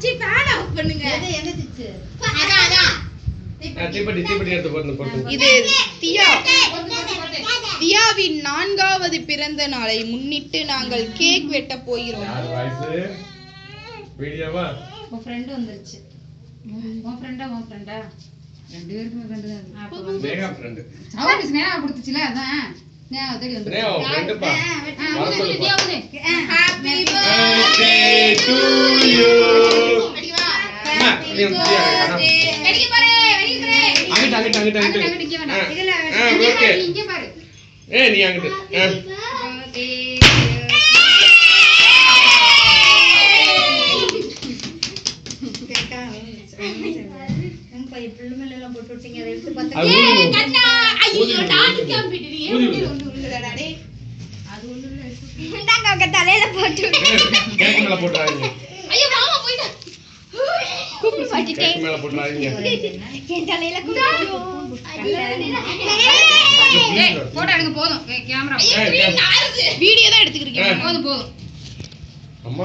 C fan of பண்ணுங்க. என்ன திச்சு? அதான். தீப்பெட்டி எடுத்து போட்டு. இது தியாவின் 4வது பிறந்த நாளை முன்னிட்டு நாங்கள் கேக் வெட்ட போகிறோம். யார் வாய்ஸ்? வீடியோவா? உன் ஃப்ரெண்ட் வந்துருச்சு. உன் ஃப்ரெண்டா ரெண்டு பேருக்குமே ஃப்ரெண்ட் தான். மேகா ஃப்ரெண்ட். அவருக்கு ஸ்னேகா கொடுத்துச்சுல அதான். ஸ்னேகா தேடி வந்து. ஸ்னேகா ஃப்ரெண்ட் பா. வர சொல்லுப்பா. Happy birthday to you. அடிவா. வெடிக்க பாரு. அங்கிட்டு இங்க வேணாம். இதுல ஓகே. இங்க பாரு. நீ அங்கிட்டு. போட்டு விட்டீங்க அதை எடுத்து பார்த்தா கண்ணா ஐயோ டாடி காம்பிட்டீங்க ஒண்ணு உருகுடா டேய் அது ஒண்ணு இல்ல இந்தாங்க தலையில போட்டு கேக் மேல போட்றாதீங்க. ஐயோ மாமா போய்டா கூப்பிடு மாட்டிட்டே கேக் மேல போட்றாதீங்க. என் தலையில கூப்பிடு ஏய் போட்டோ எடுங்க போதும் கேமரா வீடியோ தான் எடுத்துக்கிறீங்க. போதும் அம்மா